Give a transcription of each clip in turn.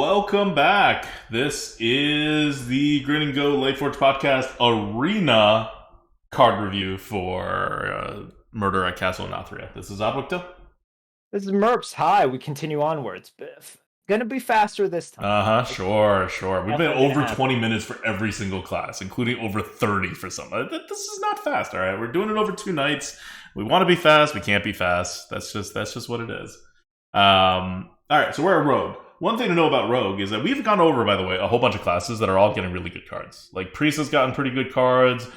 Welcome back. This is the Grinning Late Forge Podcast Arena card review for Murder at Castle Nathria. This is Abukta. This is Merps. Hi, we continue onwards. Gonna be faster this time. Sure. We've been Definitely gonna over happen. 20 minutes for every single class, including over 30 for some. This is not fast, all right? We're doing it over 2 nights. We want to be fast. We can't be fast. That's just what it is. All right, so we're at Rogue. One thing to know about Rogue is that we've gone over, by the way, a whole bunch of classes that are all getting really good cards. Like Priest has gotten pretty good cards.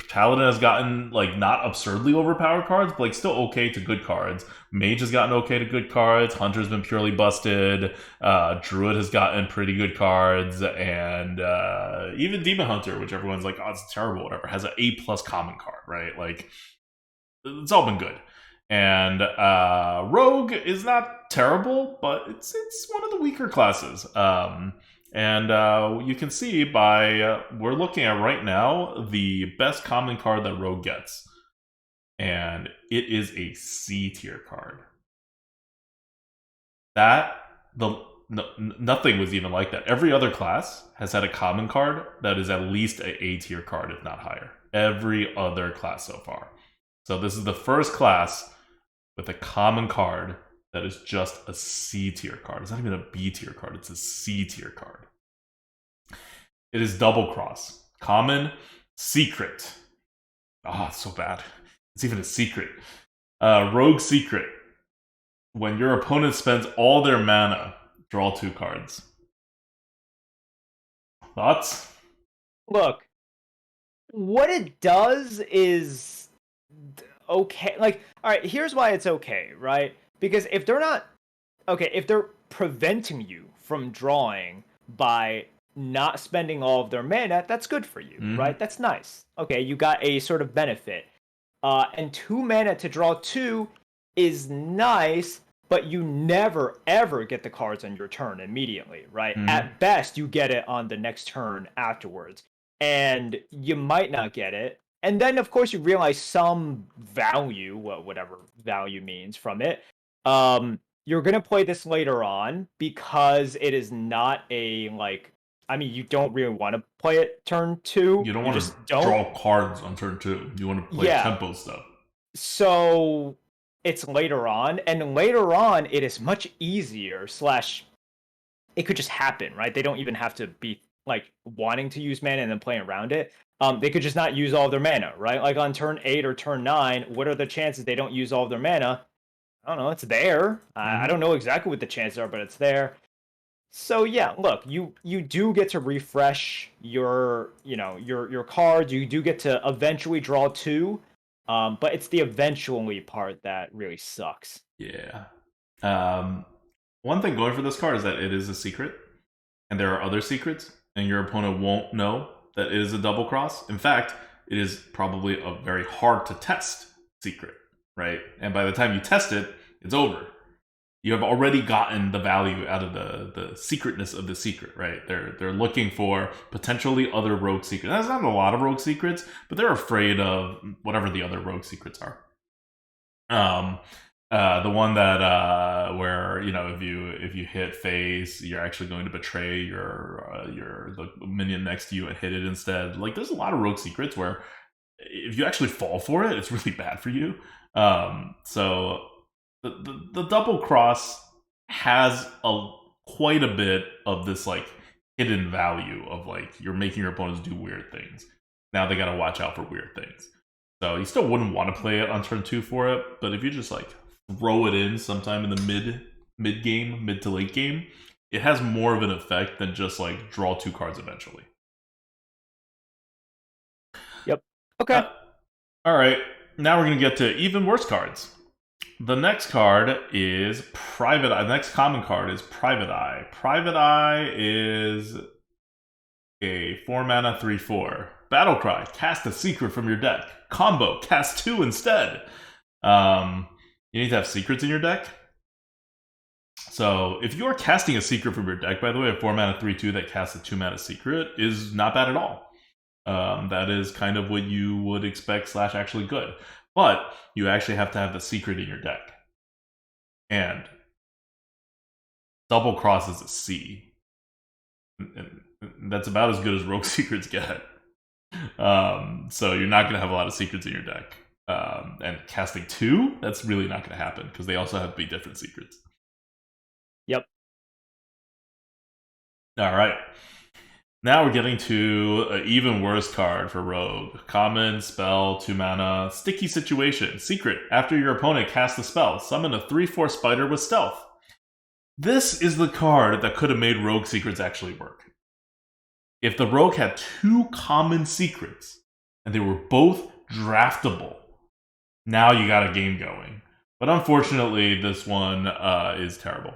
Paladin has gotten like not absurdly overpowered cards, but like still okay to good cards. Mage has gotten okay to good cards. Hunter's been purely busted. Druid has gotten pretty good cards, and even Demon Hunter, which everyone's like, oh, it's terrible, whatever, has an A+ common card, right? Like it's all been good. And Rogue is not terrible, but it's one of the weaker classes. You can see by we're looking at right now the best common card that Rogue gets, and it is a C tier card. Nothing was even like that. Every other class has had a common card that is at least an A tier card, if not higher. Every other class so far. So this is the first class with a common card that is just a C tier card. It's not even a B tier card, it's a C tier card. It is Double Cross. Common, secret. It's so bad. It's even a secret. Rogue secret. When your opponent spends all their mana, draw 2 cards. Thoughts? Look, what it does is okay. Like, all right, here's why it's okay, right? Because if they're preventing you from drawing by not spending all of their mana, that's good for you, right? That's nice. Okay, you got a sort of benefit. And 2 mana to draw 2 is nice, but you never ever get the cards on your turn immediately, right? At best, you get it on the next turn afterwards. And you might not get it. And then, of course, you realize some value, whatever value means from it. You're going to play this later on because it is not a, like, I mean, you don't really want to play it turn 2. You don't You want to just don't. draw cards on turn 2. You want to play Yeah. tempo stuff. So it's later on, and later on it is much easier slash it could just happen, right? They don't even have to be like wanting to use mana and then playing around it. They could just not use all of their mana, right? Like on turn 8 or turn 9, what are the chances they don't use all of their mana? I don't know, it's there. I don't know exactly what the chances are, but it's there. So yeah, look, you do get to refresh your your cards. You do get to eventually draw 2. But it's the eventually part that really sucks. Yeah. One thing going for this card is that it is a secret, and there are other secrets, and your opponent won't know that it is a double cross. In fact, it is probably a very hard to test secret, right? And by the time you test it, it's over. You have already gotten the value out of the secretness of the secret, right? They're looking for potentially other rogue secrets. There's not a lot of rogue secrets, but they're afraid of whatever the other rogue secrets are. The one that where if you hit face, you're actually going to betray the minion next to you and hit it instead. Like there's a lot of rogue secrets where if you actually fall for it, it's really bad for you. So the double cross has quite a bit of this like hidden value of like you're making your opponents do weird things. Now they gotta watch out for weird things. So you still wouldn't want to play it on turn 2 for it, but if you just like throw it in sometime in the mid game, mid to late game, it has more of an effect than just like draw 2 cards eventually. Yep. Okay. All right, now we're gonna get to even worse cards. The next card is Private Eye. The next common card is Private Eye. Private Eye is a 4 mana 3/4. Battle Cry. Cast a secret from your deck. Combo. Cast 2 instead. You need to have secrets in your deck. So if you are casting a secret from your deck, by the way, a 4 mana 3/2 that casts a 2 mana secret is not bad at all. That is kind of what you would expect / actually good. But you actually have to have the secret in your deck. And Double Cross is a C. And that's about as good as Rogue Secrets get. So you're not going to have a lot of secrets in your deck. And casting 2, that's really not going to happen because they also have to be different secrets. Yep. All right. Now we're getting to an even worse card for Rogue. Common, spell, 2 mana, sticky situation. Secret. After your opponent casts a spell, summon a 3/4 spider with stealth. This is the card that could have made Rogue Secrets actually work. If the Rogue had 2 common secrets, and they were both draftable, now you got a game going. But unfortunately, this one is terrible.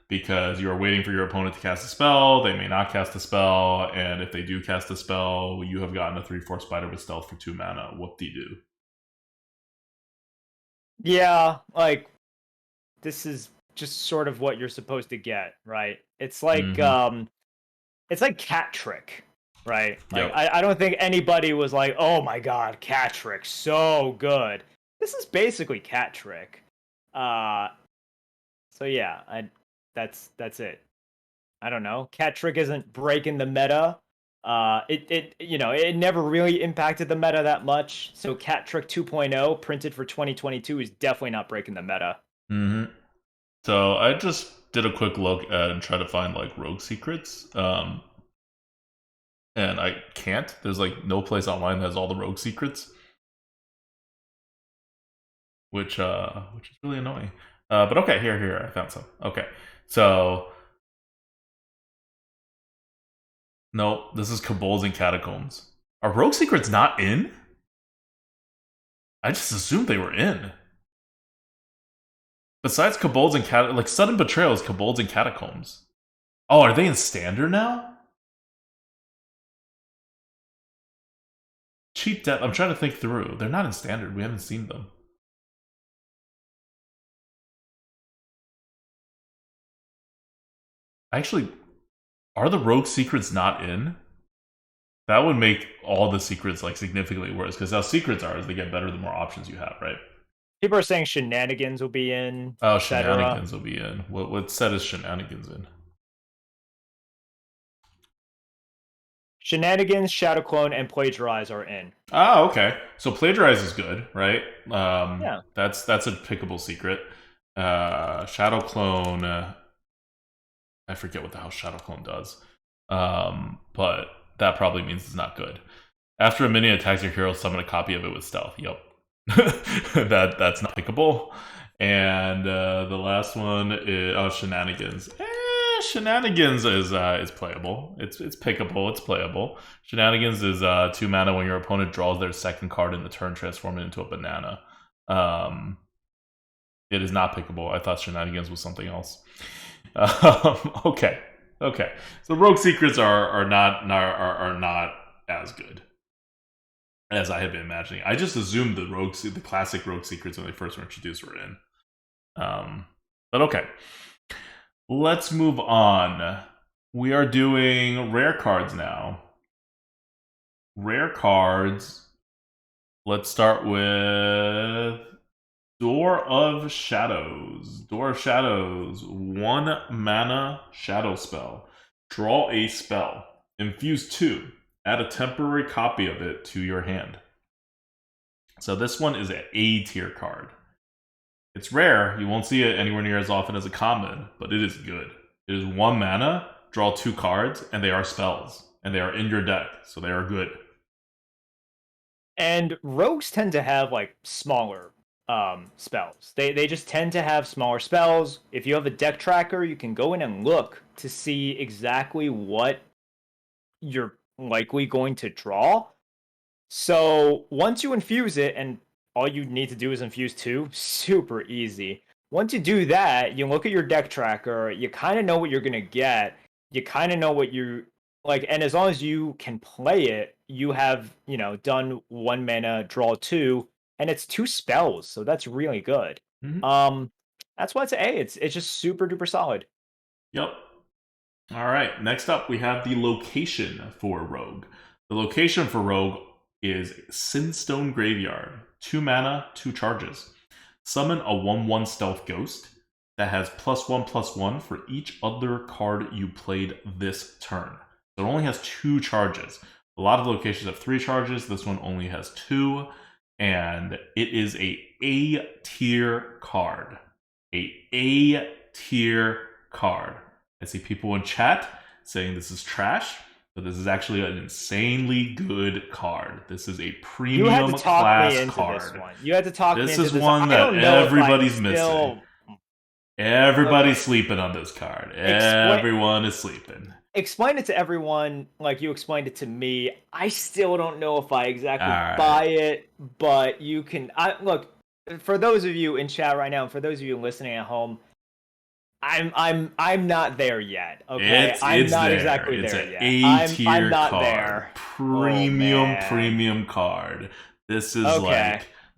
Because you are waiting for your opponent to cast a spell, they may not cast a spell, and if they do cast a spell, you have gotten a 3/4 spider with stealth for 2 mana. Whoop-de-doo. Yeah, like, this is just sort of what you're supposed to get, right? It's like, it's like Cat Trick, right? Like, Yep. I don't think anybody was like, oh my god, Cat Trick, so good. This is basically Cat Trick. So yeah, that's it. I don't know. Cat Trick isn't breaking the meta. It never really impacted the meta that much. So Cat Trick 2.0, printed for 2022, is definitely not breaking the meta. So I just did a quick look at and try to find like Rogue Secrets. And I can't. There's like no place online that has all the Rogue Secrets. Which is really annoying. But okay, here, I found some. Okay. So nope, this is Kobolds and Catacombs. Are Rogue Secrets not in? I just assumed they were in. Besides Kobolds and like Sudden Betrayal is Kobolds and Catacombs. Oh, are they in Standard now? Cheat Death. I'm trying to think through. They're not in Standard. We haven't seen them. Actually, are the Rogue Secrets not in? That would make all the secrets like significantly worse, because how secrets are is they get better the more options you have, right? People are saying Shenanigans will be in. Oh, Shenanigans will be in. What set is Shenanigans in? Shenanigans, Shadow Clone, and Plagiarize are in. Oh, okay. So Plagiarize is good, right? Yeah. That's a pickable secret. Shadow Clone. I forget what the hell Shadow Clone does. But that probably means it's not good. After a minion attacks your hero, summon a copy of it with stealth. Yep. That's not pickable. And the last one is Shenanigans. Shenanigans is playable. It's pickable. It's playable. Shenanigans is 2 mana when your opponent draws their second card in the turn, transform it into a banana. It is not pickable. I thought Shenanigans was something else. Okay. So Rogue Secrets are not as good as I had been imagining. I just assumed the classic Rogue Secrets when they first were introduced were in. But okay. Let's move on. We are doing rare cards now. Rare cards. Let's start with Door of Shadows. Door of Shadows. 1 mana shadow spell. Draw a spell. Infuse 2. Add a temporary copy of it to your hand. So this one is an A tier card. It's rare, you won't see it anywhere near as often as a common, but it is good. It is 1 mana, draw 2 cards, and they are spells. And they are in your deck, so they are good. And rogues tend to have like smaller spells. They just tend to have smaller spells. If you have a deck tracker, you can go in and look to see exactly what you're likely going to draw. So once you infuse it, and all you need to do is infuse 2, super easy. Once you do that, you look at your deck tracker, you kind of know what you're going to get. You kind of know what you like, and as long as you can play it, you have, done 1 mana, draw 2, and it's 2 spells, so that's really good. That's why it's A. It's just super duper solid. Yep. All right. Next up, we have the location for Rogue. The location for Rogue is Sinstone Graveyard. 2 mana, 2 charges. Summon a 1/1 stealth ghost. that has +1/+1 for each other card you played this turn. So it only has 2 charges. A lot of locations have 3 charges. This one only has 2. And it is a A-tier card. A-tier card. I see people in chat saying this is trash, but this is actually an insanely good card. This is a premium class card. This one. You had to talk me into this. This is one that everybody's missing. Everybody's sleeping on this card. Everyone is sleeping. Explain it to everyone like you explained it to me. I still don't know if I exactly buy it, but you can. Look, for those of you in chat right now, and for those of you listening at home, I'm not there yet. Okay, I'm not there. Exactly it's there yet. I'm not card. There. Premium card. This is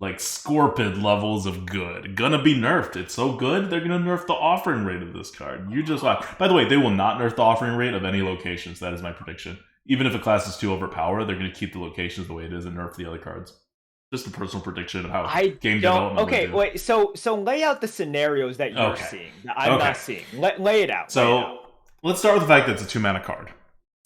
like Scorpid levels of good. Gonna be nerfed. It's so good, they're gonna nerf the offering rate of this card. You just watch. By the way, they will not nerf the offering rate of any locations. That is my prediction. Even if a class is too overpowered, they're gonna keep the locations the way it is and nerf the other cards. Just a personal prediction of how game development. Okay, wait. So lay out the scenarios that you're seeing. That I'm not seeing. Lay it out. So let's start with the fact that it's a 2-mana card,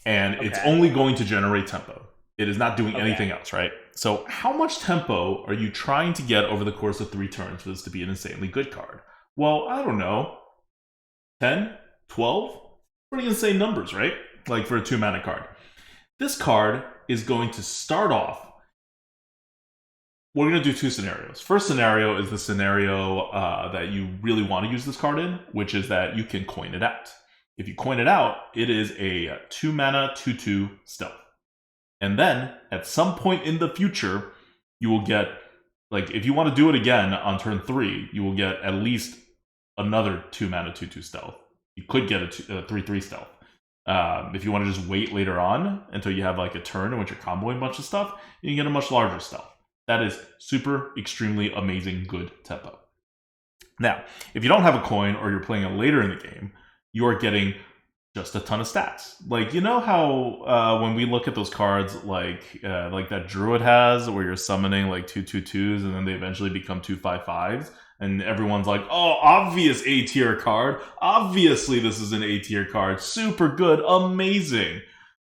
and it's only going to generate tempo. It is not doing anything else, right? So how much tempo are you trying to get over the course of 3 turns for this to be an insanely good card? Well, I don't know. 10? 12? Pretty insane numbers, right? Like for a 2-mana card. This card is going to start off. We're going to do 2 scenarios. First scenario is the scenario that you really want to use this card in, which is that you can coin it out. If you coin it out, it is a 2-mana 2/2 stealth. And then, at some point in the future, you will get, like, if you want to do it again on turn 3, you will get at least another 2-mana 2/2 stealth. You could get a 3/3 stealth. If you want to just wait later on until you have, like, a turn in which you're comboing a bunch of stuff, you can get a much larger stealth. That is super, extremely amazing good tempo. Now, if you don't have a coin or you're playing it later in the game, you are getting just a ton of stats. Like, you know how when we look at those cards like that Druid has, where you're summoning like 2/2/2s and then they eventually become 2/5/5s, and everyone's like, oh, obvious A-tier card. Obviously this is an A-tier card. Super good, amazing.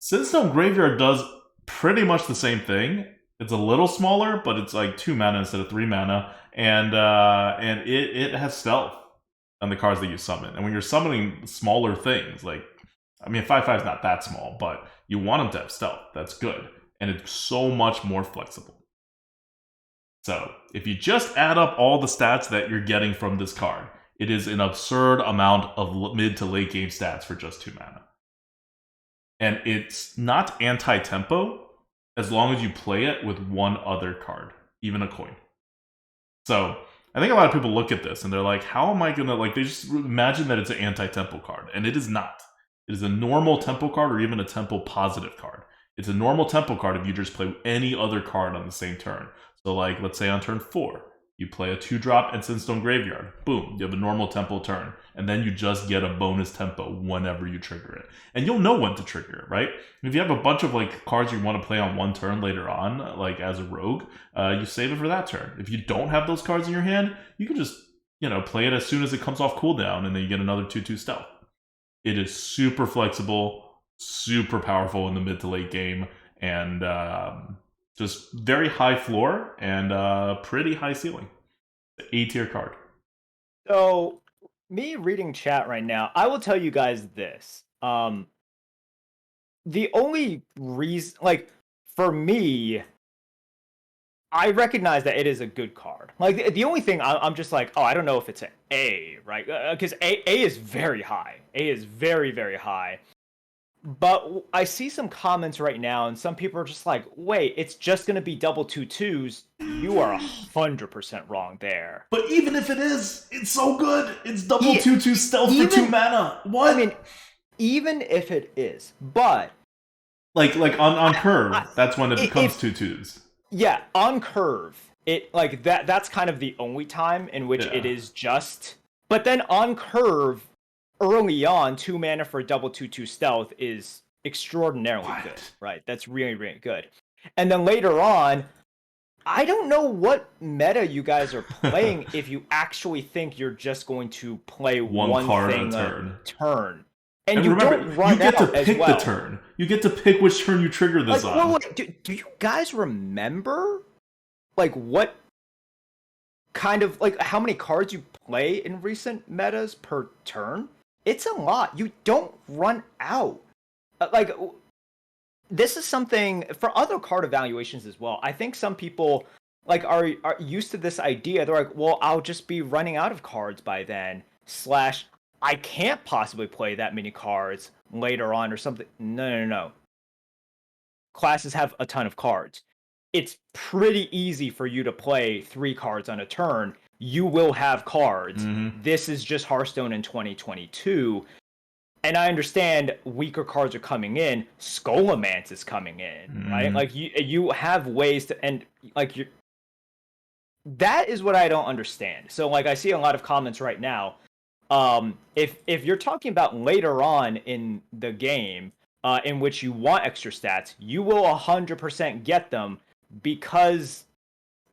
Sinstone Graveyard does pretty much the same thing. It's a little smaller, but it's like 2 mana instead of 3 mana, and it has stealth on the cards that you summon. And when you're summoning smaller things, like, I mean, 5/5 is not that small, but you want them to have stealth. That's good. And it's so much more flexible. So, if you just add up all the stats that you're getting from this card, it is an absurd amount of mid to late game stats for just 2 mana. And it's not anti-tempo as long as you play it with one other card, even a coin. So, I think a lot of people look at this and they're like, how am I going to, like, they just imagine that it's an anti-tempo card. And it is not. It is a normal tempo card or even a tempo positive card. It's a normal tempo card if you just play any other card on the same turn. So, like, let's say on turn 4, you play a 2-drop and Sinstone Graveyard. Boom, you have a normal tempo turn. And then you just get a bonus tempo whenever you trigger it. And you'll know when to trigger it, right? If you have a bunch of, like, cards you want to play on one turn later on, like as a rogue, you save it for that turn. If you don't have those cards in your hand, you can just, you know, play it as soon as it comes off cooldown, and then you get another 2/2 stealth. It is super flexible, super powerful in the mid to late game, and just very high floor and pretty high ceiling. A-tier card. So, me reading chat right now, I will tell you guys this. The only reason, like, for me, I recognize that it is a good card. Like, the only thing I'm just like, oh, I don't know if it's an A, right? Because A is very high. A is very, very high. But I see some comments right now, and some people are just like, wait, it's just going to be double 2/2s. You are 100% wrong there. But even if it is, it's so good. It's double 2/2 stealth for 2 mana. What? I mean, even if it is, but... Like on curve, that's when it becomes 2/2s. Yeah, on curve, it like that's kind of the only time in which it is just... But then on curve... Early on, 2 mana for double 2/2 stealth is extraordinarily good, right? That's really, really good. And then later on, I don't know what meta you guys are playing if you actually think you're just going to play one card thing a turn. And And you remember, don't run you get to out as pick well. the turn. You get to pick which turn you trigger this Like, on. do you guys remember, like, what kind of, like, how many cards you play in recent metas per turn? It's a lot. You don't run out. Like, this is something for other card evaluations as well. I think some people like are used to this idea. They're like, well, I'll just be running out of cards by then. Slash, I can't possibly play that many cards later on or something. No. Classes have a ton of cards. It's pretty easy for you to play 3 cards on a turn. You will have cards. Mm-hmm. This is just Hearthstone in 2022. And I understand weaker cards are coming in. Scholomance is coming in, right? Like you have ways to, and like you. That is what I don't understand. So like I see a lot of comments right now. If you're talking about later on in the game, in which you want extra stats, you will 100% get them, because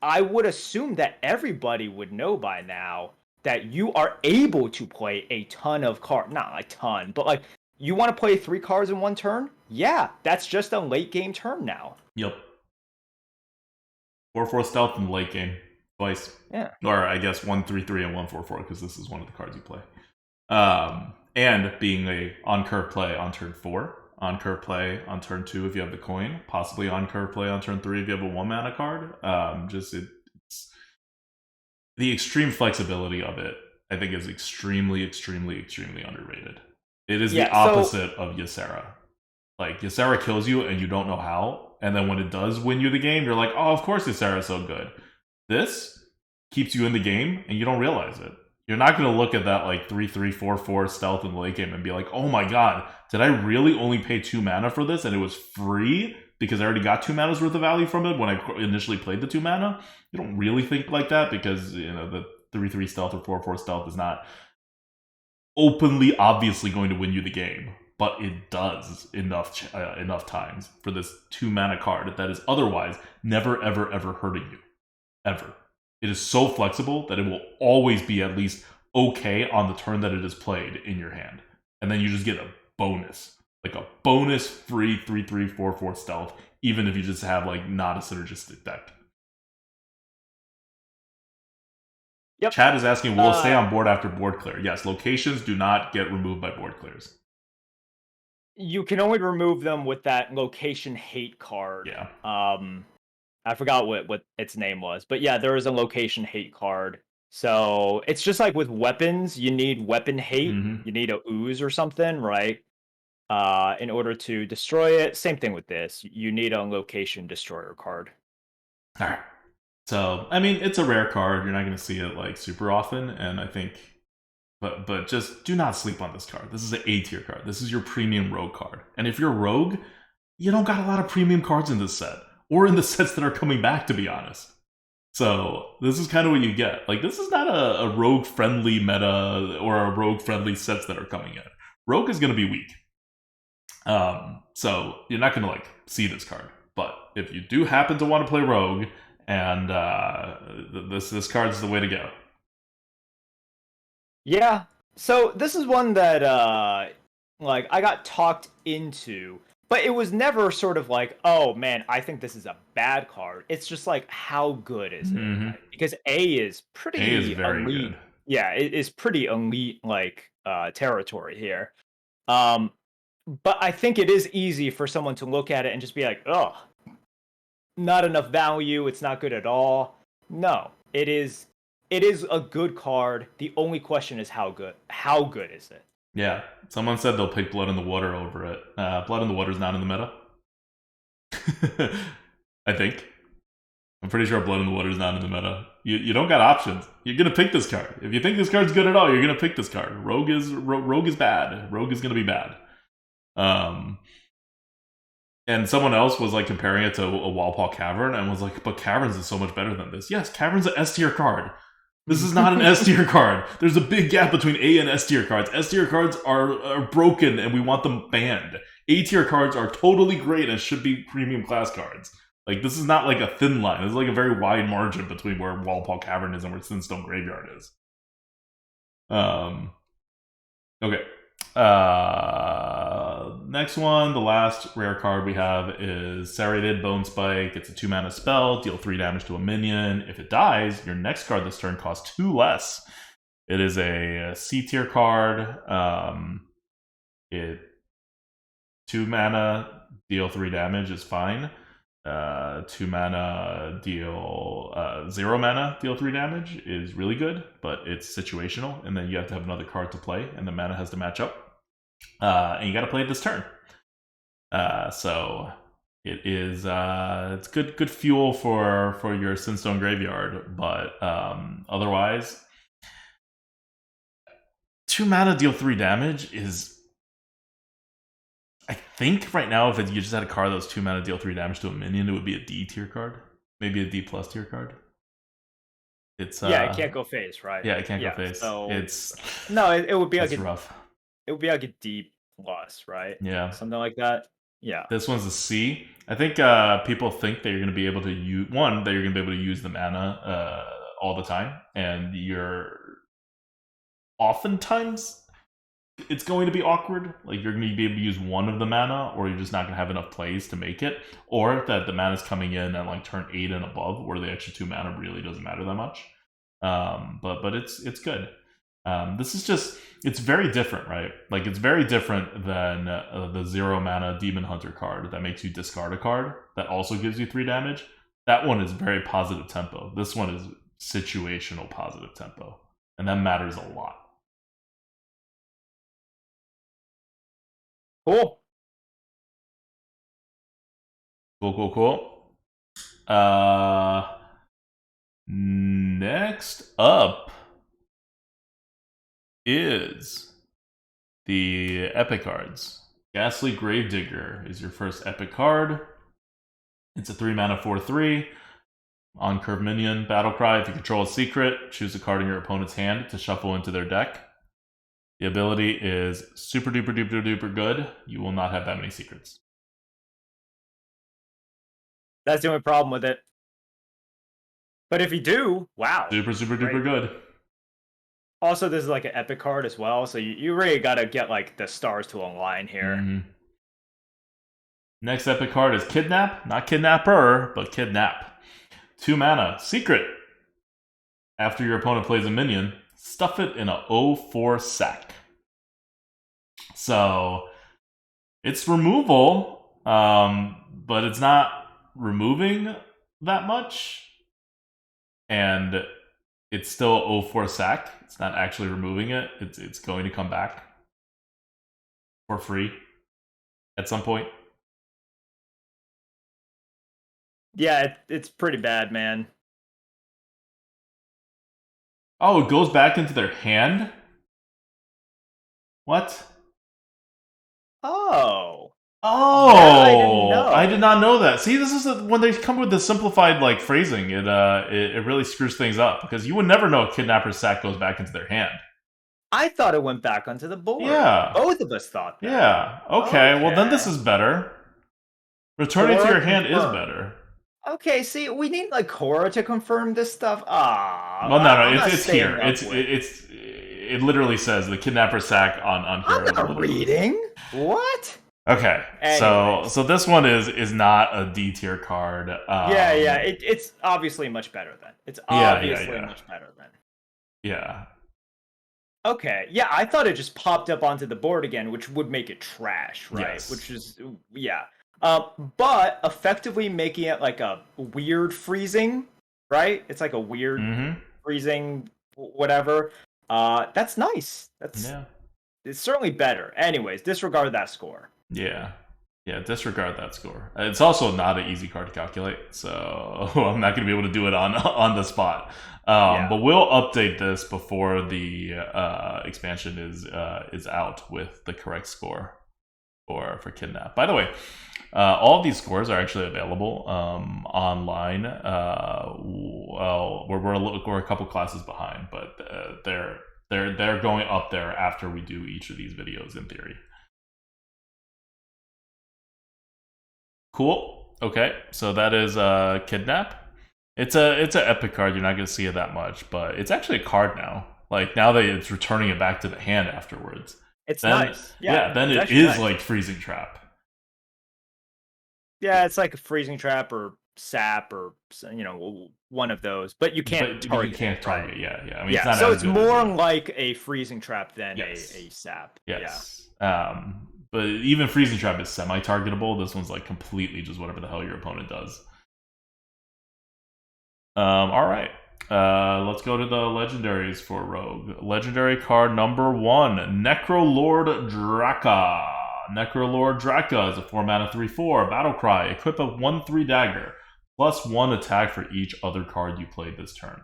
I would assume that everybody would know by now that you are able to play a ton of cards. Not a ton, but like, you want to play 3 cards in one turn? Yeah, that's just a late game turn now. Yep. 4/4 stealth in the late game. Twice. Yeah. Or I guess 1/3/3 and 1/4/4, because this is one of the cards you play. And being a on-curve play on turn 4, on-curve play on turn 2 if you have the coin, possibly on-curve play on turn 3 if you have a 1-mana card. It's the extreme flexibility of it, I think, is extremely, extremely, extremely underrated. It is the opposite of Ysera. Like, Ysera kills you and you don't know how, and then when it does win you the game, you're like, oh, of course Ysera is so good. This keeps you in the game and you don't realize it. You're not going to look at that like 3/3, 4/4 stealth in the late game and be like, oh my god, did I really only pay 2 mana for this and it was free because I already got 2 mana's worth of value from it when I initially played the 2 mana? You don't really think like that, because the 3/3 stealth or 4/4 stealth is not openly, obviously going to win you the game, but it does enough times for this 2 mana card that is otherwise never, ever, ever hurting you. Ever. It is so flexible that it will always be at least okay on the turn that it is played in your hand. And then you just get a bonus. Like a bonus free 3/3, 4/4 stealth, even if you just have like not a synergistic deck. Yep. Chad is asking, will it stay on board after board clear? Yes, locations do not get removed by board clears. You can only remove them with that location hate card. Yeah. I forgot what its name was, but yeah, there is a location hate card. So it's just like with weapons, you need weapon hate. Mm-hmm. You need a ooze or something, right? In order to destroy it. Same thing with this. You need a location destroyer card. All right. So, I mean, it's a rare card. You're not going to see it like super often, and I think, but just do not sleep on this card. This is an A tier card. This is your premium rogue card. And if you're rogue, you don't got a lot of premium cards in this set, or in the sets that are coming back, to be honest. So this is kind of what you get. Like, this is not a rogue-friendly meta or a rogue-friendly sets that are coming in. Rogue is going to be weak. So you're not going to like see this card. But if you do happen to want to play rogue, and this card's the way to go. Yeah. So this is one that like I got talked into. But it was never sort of like, oh man, I think this is a bad card. It's just like, how good is it? Mm-hmm. Because A is pretty very elite. Good. Yeah, it is pretty elite like territory here. But I think it is easy for someone to look at it and just be like, oh, not enough value. It's not good at all. No, it is a good card. The only question is how good. How good is it? Yeah, someone said they'll pick Blood in the Water over it. Blood in the Water is not in the meta. I think. I'm pretty sure Blood in the Water is not in the meta. You don't got options. You're going to pick this card. If you think this card's good at all, you're going to pick this card. Rogue is bad. Rogue is going to be bad. And someone else was like comparing it to a Walpaw Cavern and was like, but Caverns is so much better than this. Yes, Cavern's an S tier card. This is not an S tier card. There's a big gap between A and S tier cards. S tier cards are broken and we want them banned. A tier cards are totally great and should be premium class cards. Like, this is not like a thin line. This is like a very wide margin between where Walpole Cavern is and where Sinstone Graveyard is. Okay. Next one, the last rare card we have is Serrated Bone Spike. It's a 2-mana spell, deal 3 damage to a minion. If it dies, your next card this turn costs 2 less. It is a C tier card. It 2 mana, deal 3 damage is fine. 2 mana, deal 0 mana, deal 3 damage is really good, but it's situational, and then you have to have another card to play, and the mana has to match up. And you got to play it this turn. So it is it's good fuel for your Sinstone Graveyard, but otherwise, 2 mana, deal 3 damage is. I think right now, if you just had a card that was 2 mana, deal 3 damage to a minion, it would be a D tier card, maybe a D plus tier card. It's yeah, it can't go face, right? Yeah, it can't go face. So it's no, it would be like rough. It would be like a D plus, right? Yeah, something like that. Yeah, this one's a C. I think people think that you're going to be able to use that you're going to be able to use the mana all the time, and you're oftentimes it's going to be awkward. Like, you're going to be able to use one of the mana, or you're just not going to have enough plays to make it, or that the mana is coming in at like turn 8 and above, where the extra 2 mana really doesn't matter that much. But it's good. This is just, it's very different, right? Like, it's very different than the 0 mana Demon Hunter card that makes you discard a card that also gives you 3 damage. That one is very positive tempo. This one is situational positive tempo, and that matters a lot. cool. Cool. Next up is the epic cards. Ghastly Gravedigger is your first epic card. It's a 3 mana 4/3. On curve minion, Battlecry. If you control a secret, choose a card in your opponent's hand to shuffle into their deck. The ability is super duper good. You will not have that many secrets. That's the only problem with it. But if you do, wow. Super duper good. Also, this is like an epic card as well, so you really gotta get like the stars to align here. Mm-hmm. Next epic card is Kidnap. Not Kidnapper, but Kidnap. 2 mana. Secret. After your opponent plays a minion, stuff it in a 0/4 sack. So it's removal, but it's not removing that much, and it's still 0/4 sack. It's not actually removing it. It's going to come back for free at some point. Yeah, it's pretty bad, man. Oh, it goes back into their hand? What? Oh. Oh, I didn't know. I did not know that. See, this is when they come with the simplified like phrasing. It really screws things up, because you would never know a kidnapper's sack goes back into their hand. I thought it went back onto the board. Yeah, both of us thought that. Yeah. Okay. Well, then this is better. Returning to your hand is better. Okay. See, we need like Cora to confirm this stuff. Ah. Well, no, it's here. It literally says the kidnapper sack on Cora. I'm not reading. What? Okay, anyways. so this one is not a D tier card. It's obviously much better then. It's obviously much better then. Yeah. Okay, yeah, I thought it just popped up onto the board again, which would make it trash, right? Yes. Which is, yeah. But effectively making it like a weird freezing, right? It's like a weird freezing, whatever. That's nice. It's certainly better. Anyways, disregard that score. Yeah, disregard that score. It's also not an easy card to calculate, so I'm not going to be able to do it on the spot. But we'll update this before the expansion is out with the correct score for Kidnap. By the way, all of these scores are actually available online. Well, we're a couple classes behind, but they're going up there after we do each of these videos in theory. Cool. Okay, so that is Kidnap. It's an epic card. You're not going to see it that much, but it's actually a card now. Like now that it's returning it back to the hand afterwards. It's Then nice. yeah, Yeah, then it's it actually is nice. like Freezing Trap. Yeah, it's like a freezing trap or sap or one of those, but you can't But you target can't it, right? target. Yeah, yeah. I mean, it's Yeah, not so as it's good as more like a freezing trap than yes, a sap. Yeah. yes. But even Freezing Trap is semi-targetable. This one's like completely just whatever the hell your opponent does. All right. Let's go to the legendaries for Rogue. Legendary card number 1, Necro Lord Drakka. Necro Lord Drakka is a 4-mana 3/4 battle cry. Equip a 1/3 dagger, +1 attack for each other card you played this turn.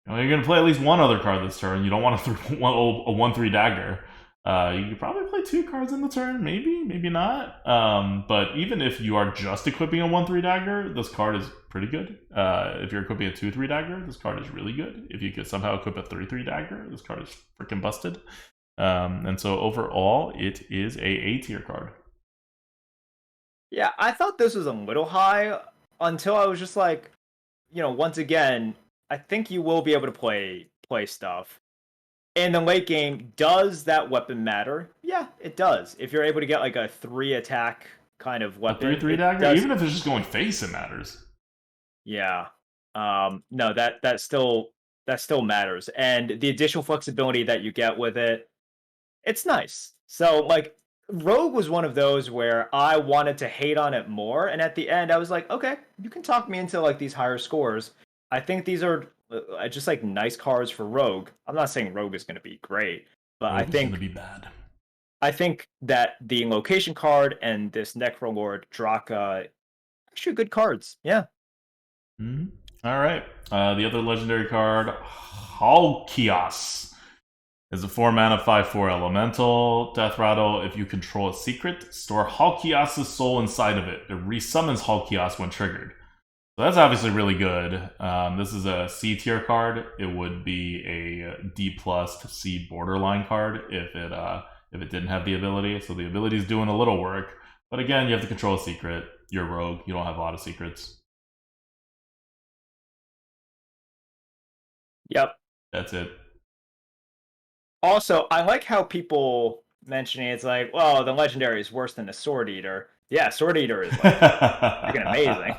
You're going to play at least one other card this turn. You don't want to throw a 1/3 dagger. You could probably play 2 cards in the turn, maybe not. But even if you are just equipping a 1/3 dagger, this card is pretty good. If you're equipping a 2/3 dagger, this card is really good. If you could somehow equip a 3/3 dagger, this card is freaking busted. And so overall, it is a A-tier card. Yeah, I thought this was a little high until I was just like, once again, I think you will be able to play stuff. In the late game, does that weapon matter? Yeah, it does. If you're able to get like a 3 attack kind of A weapon, 3/3 it dagger, does. even if it's just going face, it matters. Yeah. No, that still matters. And the additional flexibility that you get with it, it's nice. So like Rogue was one of those where I wanted to hate on it more, and at the end I was like, okay, you can talk me into like these higher scores. I think these are just like nice cards for Rogue. I'm not saying Rogue is going to be great, but Rogue is going to be bad. I think that the location card and this Necrolord Drakka actually good cards. Yeah. Mm-hmm. All right. The other legendary card, Halkias, is a 4-mana 5/4 elemental. Death Rattle. If you control a secret, store Halkias' soul inside of it. It resummons Halkias when triggered. So that's obviously really good. This is a C tier card. It would be a D plus to C borderline card if it didn't have the ability. So the ability is doing a little work, but again, you have to control a secret. You're rogue. You don't have a lot of secrets. Yep. That's it. Also, I like how people mentioning it's like, well, the legendary is worse than the Sword Eater. Yeah, Sword Eater is like freaking amazing.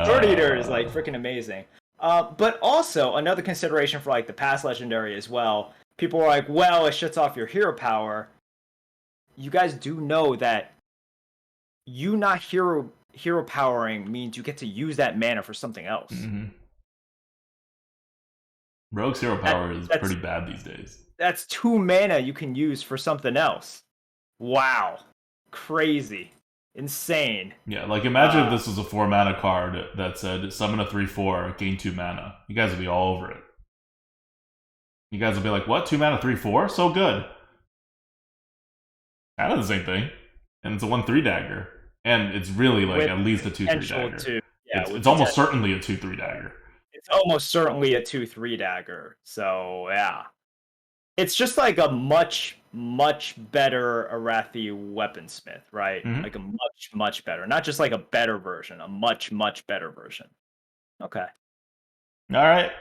Sword Eater is like freaking amazing. But also another consideration for like the past legendary as well. People are like, well, it shuts off your hero power. You guys do know that you not hero powering means you get to use that mana for something else. Mm-hmm. Rogue's hero power is pretty bad these days. That's 2 mana you can use for something else. Wow. Crazy. Insane. Yeah, like imagine if this was a 4-mana card that said summon a 3/4, gain 2 mana. You guys would be all over it. You guys would be like, what? 2 mana 3/4? So good. Kind of the same thing. And it's a 1/3 dagger. And it's really like at least a 2/3 dagger. It's almost certainly a 2/3 dagger. It's almost certainly a 2/3 dagger. So yeah. It's just like a much better Arathi weaponsmith, right? Mm-hmm. Like a much better. Not just like a better version, a much better version. Okay. All right.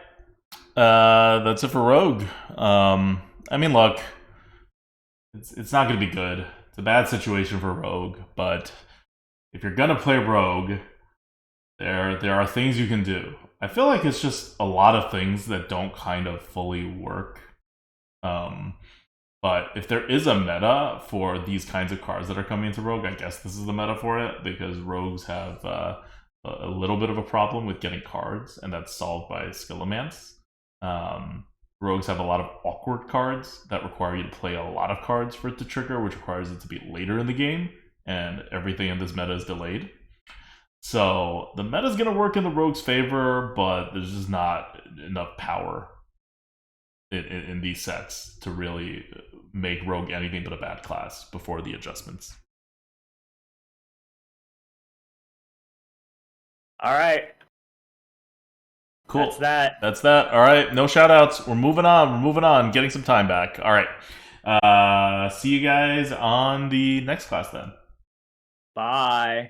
That's it for Rogue. I mean, look, it's not going to be good. It's a bad situation for Rogue, but if you're going to play Rogue, there are things you can do. I feel like it's just a lot of things that don't kind of fully work. But if there is a meta for these kinds of cards that are coming into Rogue, I guess this is the meta for it, because Rogues have a little bit of a problem with getting cards, and that's solved by Skillomance. Rogues have a lot of awkward cards that require you to play a lot of cards for it to trigger, which requires it to be later in the game, and everything in this meta is delayed. So the meta is going to work in the Rogue's favor, but there's just not enough power in these sets to really make Rogue anything but a bad class before the adjustments. All right. Cool. That's that. All right. No shout outs. We're moving on. Getting some time back. All right. See you guys on the next class then. Bye.